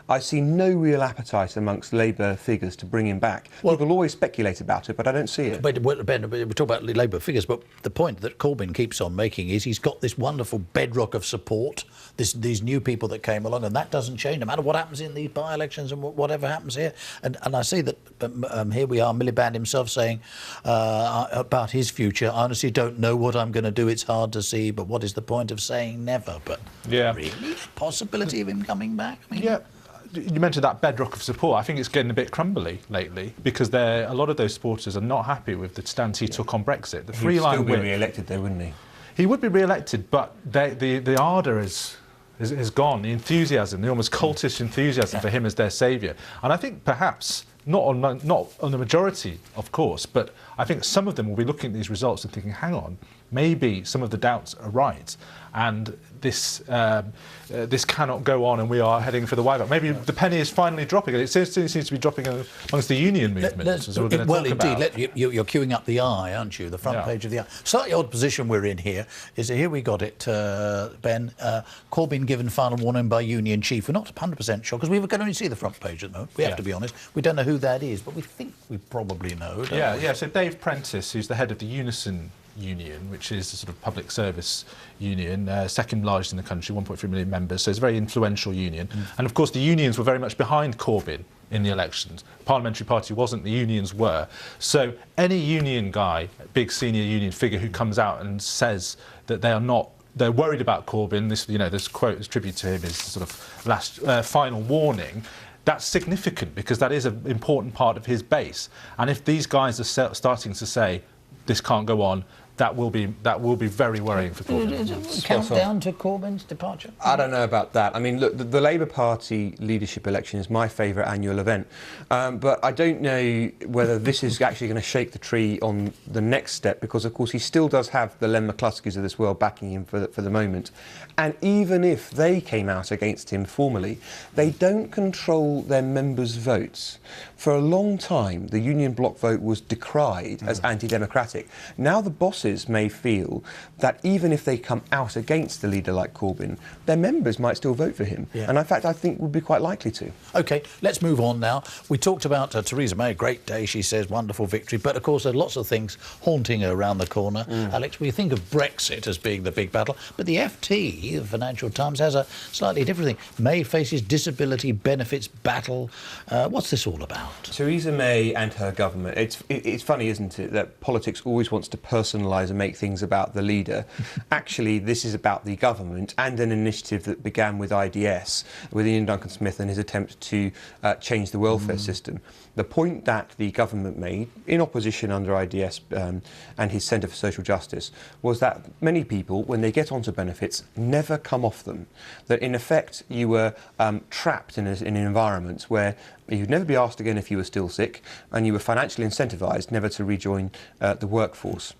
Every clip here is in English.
I see no real appetite amongst Labour figures to bring him back. Well, people always speculate about it, but I don't see it. But Ben, we talk about Labour figures, but the point that Corbyn keeps on making is he's got this wonderful bedrock of support, these new people that came along, and that doesn't change no matter what happens in these by-elections and whatever happens here. And I see that here we are, Miliband himself saying about his future, I honestly don't know what I'm going to do. It's hard to see, but what is the point of saying never? But really, the possibility of him coming back? I mean, yeah. You mentioned that bedrock of support. I think it's getting a bit crumbly lately because a lot of those supporters are not happy with the stance he took on Brexit. The He'd still be re-elected though, wouldn't he? He would be re-elected, but the ardour is gone. The enthusiasm, the almost cultish enthusiasm for him as their saviour. And I think perhaps not on the majority, of course, but I think some of them will be looking at these results and thinking, hang on, maybe some of the doubts are right, and this cannot go on, and we are heading for the wipeout. Maybe the penny is finally dropping. It seems to be dropping amongst the union movement, as we're going to talk about. You're queuing up the Eye, aren't you? The front page of the Eye. Slightly odd position we're in here is that here we got it, Ben. Corbyn given final warning by union chief. We're not 100% sure because we can only see the front page at the moment. We have to be honest. We don't know who that is, but we think we probably know. Don't we? So Dave Prentice, who's the head of the Unison Union, which is a sort of public service union, second largest in the country, 1.3 million members, so it's a very influential union. And of course the unions were very much behind Corbyn in the elections. The Parliamentary Party wasn't, the unions were. So any union guy, big senior union figure who comes out and says that they're worried about Corbyn, this quote, this tribute to him is sort of last final warning. That's significant because that is an important part of his base. And if these guys are starting to say this can't go on, that will be very worrying for Corbyn. Countdown to Corbyn's departure? I don't know about that. I mean, look, the Labour Party leadership election is my favourite annual event, but I don't know whether this is actually going to shake the tree on the next step, because of course he still does have the Len McCluskeys of this world backing him for the moment. And even if they came out against him formally, they don't control their members' votes. For a long time, the union bloc vote was decried as anti-democratic. Now the bosses may feel that even if they come out against a leader like Corbyn, their members might still vote for him. And in fact, I think would be quite likely to. OK, let's move on now. We talked about Theresa May, great day, she says, wonderful victory. But of course, there are lots of things haunting her around the corner. Alex, we think of Brexit as being the big battle, but the FT, the Financial Times, has a slightly different thing. May faces disability benefits battle. What's this all about? Theresa May and her government, it's funny, isn't it, that politics always wants to personalise and make things about the leader. Actually, this is about the government and an initiative that began with IDS, with Ian Duncan Smith and his attempt to change the welfare system. The point that the government made, in opposition under IDS and his Centre for Social Justice, was that many people, when they get onto benefits, never come off them. That in effect you were trapped in an environment where you'd never be asked again if you were still sick, and you were financially incentivised never to rejoin the workforce.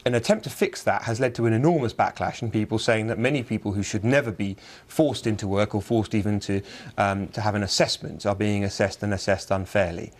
An attempt to fix that has led to an enormous backlash, and people saying that many people who should never be forced into work or forced even to have an assessment are being assessed and assessed unfairly.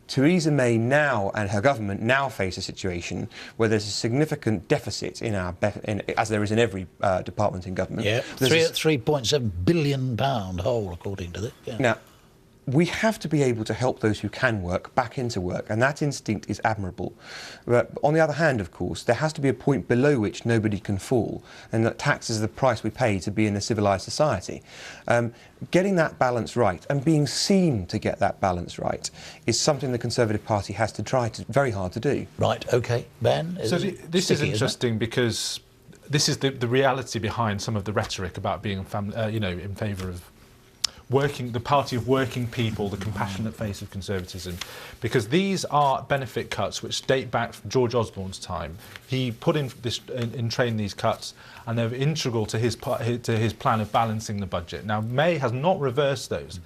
Theresa May now and her government now face a situation where there's a significant deficit in as there is in every department in government. Yeah, £3.7 billion hole, according to this. Yeah. Now, we have to be able to help those who can work back into work, and that instinct is admirable. But on the other hand, of course, there has to be a point below which nobody can fall, and that tax is the price we pay to be in a civilised society. Getting that balance right and being seen to get that balance right is something the Conservative Party has to try very hard to do. Right, OK. Ben? So this is interesting because this is the reality behind some of the rhetoric about being in favour of the party of working people, the compassionate face of conservatism, because these are benefit cuts which date back from George Osborne's time. He put in train these cuts, and they're integral to his plan of balancing the budget. Now, May has not reversed those,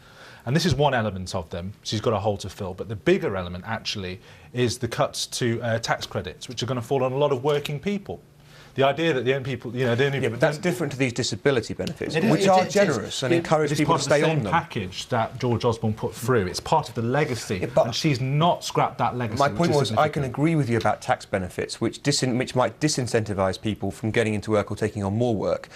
and this is one element of them. She's got a hole to fill, but the bigger element actually is the cuts to tax credits, which are going to fall on a lot of working people. the idea that the only people, the only Yeah, but that's different to these disability benefits, It is. which are generous and encourage people to stay on them. It's part of the same package that George Osborne put through. It's part of the legacy, but and she's not scrapped that legacy. My point was, I can agree with you about tax benefits, which might disincentivise people from getting into work or taking on more work.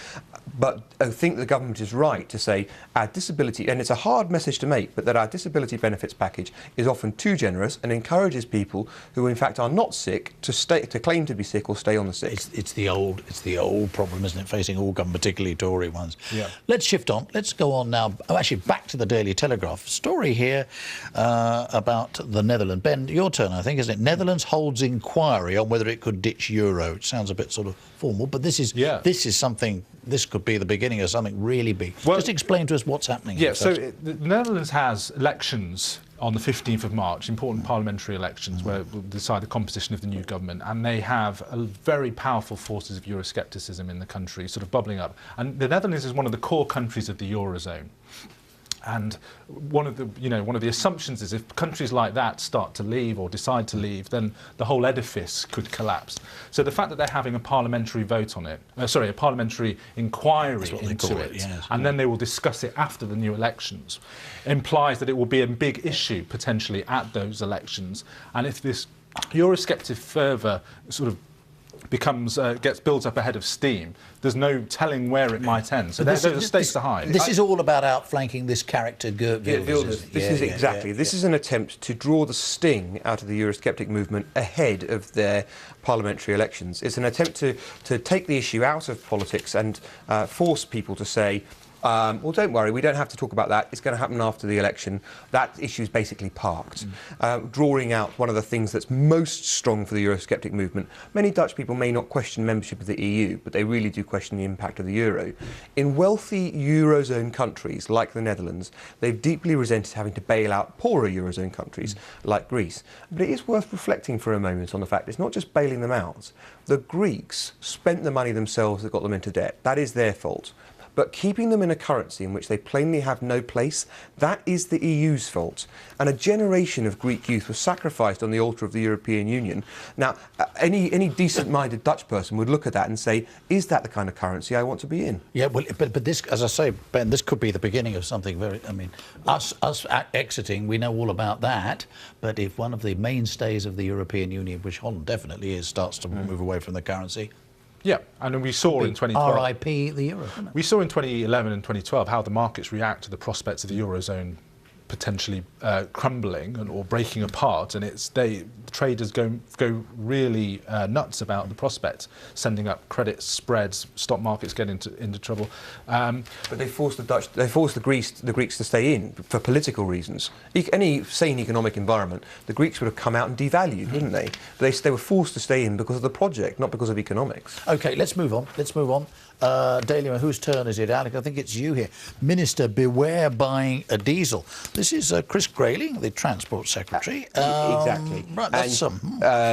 But I think the government is right to say our disability, and it's a hard message to make, but that our disability benefits package is often too generous and encourages people who, in fact, are not sick to claim to be sick or stay on the sick. It's the old problem, isn't it, facing all government, particularly Tory ones. Yeah. Let's shift on. Let's go on now. Oh, actually, back to the Daily Telegraph. Story here about the Netherlands. Ben, your turn, I think, isn't it? Netherlands holds inquiry on whether it could ditch euro. It sounds a bit sort of formal, but this is something. This could be the beginning of something really big. Well, just explain to us what's happening. Yeah, so the Netherlands has elections on the 15th of March, important parliamentary elections where we'll decide the composition of the new government, and they have very powerful forces of Euroscepticism in the country sort of bubbling up. And the Netherlands is one of the core countries of the Eurozone. And one of the assumptions is if countries like that start to leave or decide to leave, then the whole edifice could collapse. So the fact that they're having a parliamentary vote on it, a parliamentary inquiry into it, yes. and then they will discuss it after the new elections, implies that it will be a big issue potentially at those elections. And if this Eurosceptic fervour sort of gets built up ahead of steam, there's no telling where it might end. So the stakes are high. This is all about outflanking this character, Geert Wilders. This is an attempt to draw the sting out of the Eurosceptic movement ahead of their parliamentary elections. It's an attempt to take the issue out of politics and force people to say, well, don't worry, we don't have to talk about that. It's going to happen after the election. That issue is basically parked. Drawing out one of the things that's most strong for the Eurosceptic movement. Many Dutch people may not question membership of the EU, but they really do question the impact of the euro. In wealthy Eurozone countries like the Netherlands, they've deeply resented having to bail out poorer Eurozone countries like Greece. But it is worth reflecting for a moment on the fact it's not just bailing them out. The Greeks spent the money themselves that got them into debt. That is their fault. But keeping them in a currency in which they plainly have no place, that is the EU's fault. And a generation of Greek youth was sacrificed on the altar of the European Union. Now, any decent-minded Dutch person would look at that and say, is that the kind of currency I want to be in? Yeah, well, but this, as I say, Ben, this could be the beginning of something very... I mean, us exiting, we know all about that, but if one of the mainstays of the European Union, which Holland definitely is, starts to move away from the currency... Yeah, and we saw in 2012... RIP the euro, isn't it? We saw in 2011 and 2012 how the markets react to the prospects of the Eurozone potentially crumbling or breaking apart, and traders go really nuts about the prospect, sending up credit spreads, stock markets get into trouble. But they forced the Greeks to stay in for political reasons. Any sane economic environment, the Greeks would have come out and devalued, wouldn't they? But they were forced to stay in because of the project, not because of economics. OK, let's move on. Daily Mail, whose turn is it, Alec? I think it's you here. Minister, beware buying a diesel. This is Chris Grayling, the Transport Secretary. Exactly. Right, that's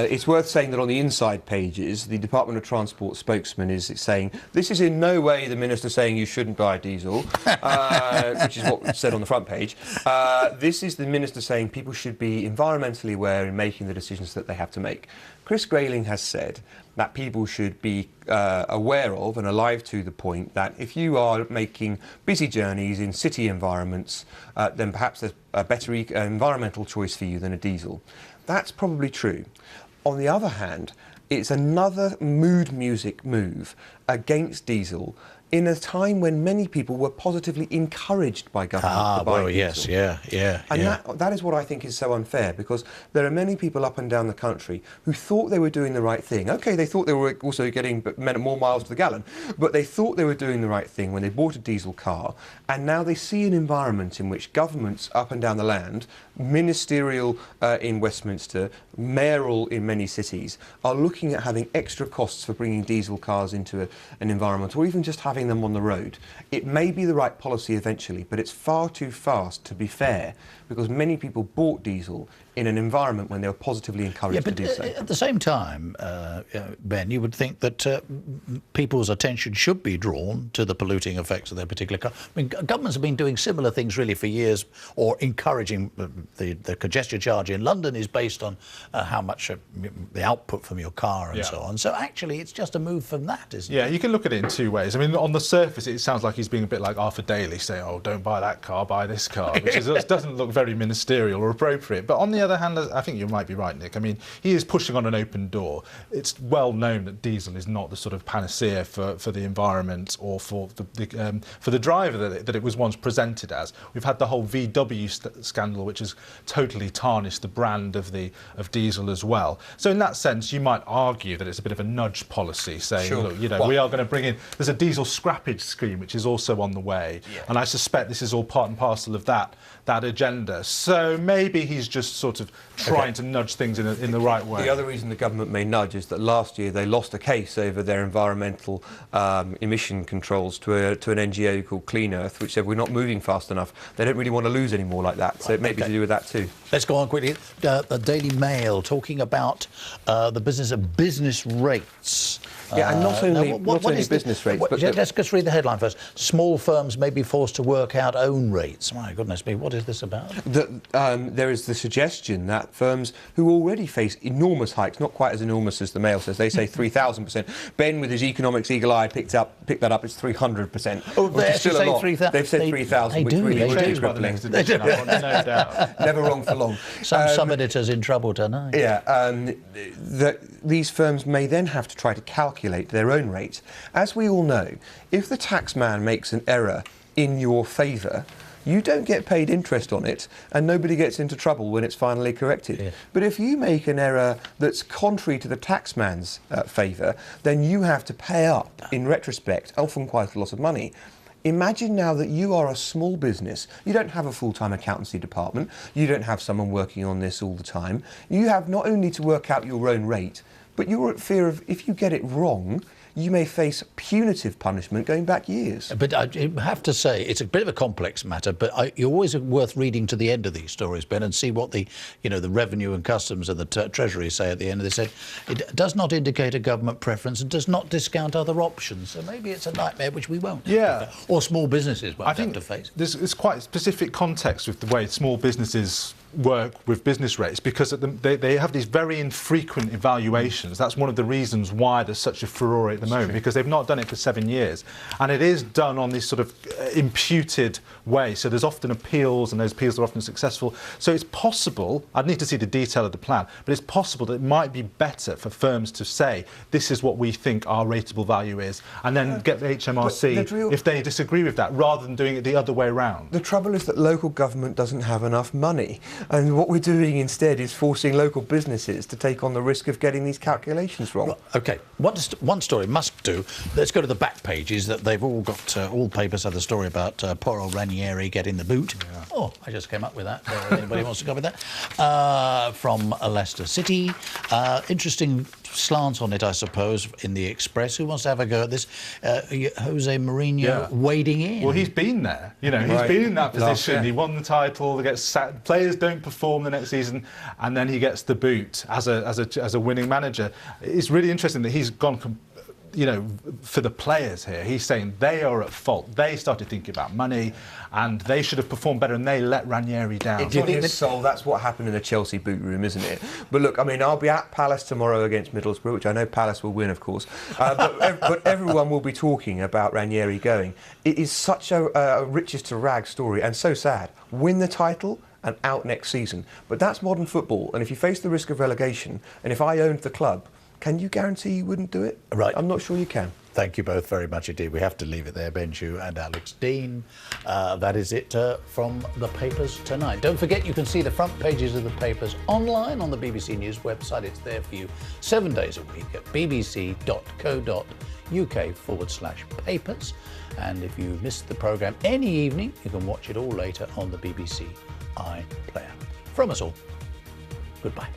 it's worth saying that on the inside pages, the Department of Transport spokesman is saying, this is in no way the Minister saying you shouldn't buy diesel, which is what was said on the front page. This is the Minister saying people should be environmentally aware in making the decisions that they have to make. Chris Grayling has said that people should be aware of and alive to the point that if you are making busy journeys in city environments, then perhaps there's a better environmental choice for you than a diesel. That's probably true. On the other hand, it's another mood music move against diesel in a time when many people were positively encouraged by government to buy diesel. Yes, And that is what I think is so unfair, because there are many people up and down the country who thought they were doing the right thing. OK, they thought they were also getting more miles to the gallon, but they thought they were doing the right thing when they bought a diesel car, and now they see an environment in which governments up and down the land, ministerial in Westminster, mayoral in many cities, are looking at having extra costs for bringing diesel cars into an environment, or even just having having them on the road. It may be the right policy eventually, but it's far too fast to be fair, because many people bought diesel in an environment when they were positively encouraged to do so. At the same time, Ben, you would think that people's attention should be drawn to the polluting effects of their particular car. I mean, governments have been doing similar things really for years, or encouraging the congestion charge in London is based on how much the output from your car and so on. So actually, it's just a move from that, isn't it? Yeah, you can look at it in two ways. I mean, on the surface, it sounds like he's being a bit like Arthur Daly, saying, "Oh, don't buy that car, buy this car," which doesn't look very ministerial or appropriate. But on the other hand, I think you might be right, Nick. I mean, he is pushing on an open door. It's well known that diesel is not the sort of panacea for the environment or for the driver that it was once presented as. We've had the whole VW scandal, which has totally tarnished the brand of diesel as well. So in that sense, you might argue that it's a bit of a nudge policy, saying, look, you know, we are going to bring in. There's a diesel scrappage scheme which is also on the way, and I suspect this is all part and parcel of that agenda. So maybe he's just sort of trying to nudge things in the right way. The other reason the government may nudge is that last year they lost a case over their environmental emission controls to an NGO called Clean Earth, which said we're not moving fast enough. They don't really want to lose any more like that. So it may be to do with that too. Let's go on quickly. The Daily Mail talking about the business of business rates. Yeah, and not only business rates. But let's just read the headline first. Small firms may be forced to work out own rates. My goodness me, what is this about? There is the suggestion that firms who already face enormous hikes, not quite as enormous as the Mail says, they say 3,000%. Ben, with his economics eagle eye, picked that up. It's 300%. Oh, which is still a lot. They've said 3,000, which really is crippling. No doubt. Never wrong for long. Some editors in trouble tonight. Yeah, these firms may then have to try to calculate their own rate. As we all know, if the taxman makes an error in your favour, you don't get paid interest on it, and nobody gets into trouble when it's finally corrected. Yeah. But if you make an error that's contrary to the taxman's favour, then you have to pay up, in retrospect, often quite a lot of money. Imagine now that you are a small business. You don't have a full-time accountancy department. You don't have someone working on this all the time. You have not only to work out your own rate, but you're at fear of, if you get it wrong, you may face punitive punishment going back years. But I have to say, it's a bit of a complex matter, but you're always worth reading to the end of these stories, Ben, and see what the Revenue and Customs and the Treasury say at the end. They said, it does not indicate a government preference and does not discount other options. So maybe it's a nightmare which we won't have to face, or small businesses won't have to face. There's quite specific context with the way small businesses work with business rates, because they have these very infrequent evaluations. That's one of the reasons why there's such a furore at the moment, because they've not done it for 7 years, and it is done on this sort of imputed way. So there's often appeals, and those appeals are often successful. So it's possible, I'd need to see the detail of the plan, but it's possible that it might be better for firms to say, this is what we think our rateable value is, and then get the HMRC if they disagree with that, rather than doing it the other way around. The trouble is that local government doesn't have enough money. And what we're doing instead is forcing local businesses to take on the risk of getting these calculations wrong. OK, one story must do. Let's go to the back pages. That they've all got, all papers have the story about poor old Ranieri getting the boot. Yeah. Oh, I just came up with that. Anybody wants to go with that? From Leicester City. Interesting slant on it, I suppose, in the Express. Who wants to have a go at this? Jose Mourinho wading in. Well, he's been there. You know, he's been in that position. He won the title. They get sacked. Players don't perform the next season, and then he gets the boot as a winning manager. It's really interesting that he's gone for the players here. He's saying they are at fault. They started thinking about money, and they should have performed better, and they let Ranieri down. It's on his soul. That's what happened in the Chelsea boot room, isn't it? But look, I mean, I'll be at Palace tomorrow against Middlesbrough, which I know Palace will win, of course. But everyone will be talking about Ranieri going. It is such a riches to rags story, and so sad. Win the title and out next season. But that's modern football, and if you face the risk of relegation, and if I owned the club, can you guarantee you wouldn't do it? Right. I'm not sure you can. Thank you both very much indeed. We have to leave it there, Ben Chu and Alex Dean. That is it from the papers tonight. Don't forget, you can see the front pages of the papers online on the BBC News website. It's there for you 7 days a week at bbc.co.uk/papers. And if you missed the programme any evening, you can watch it all later on the BBC iPlayer. From us all, goodbye.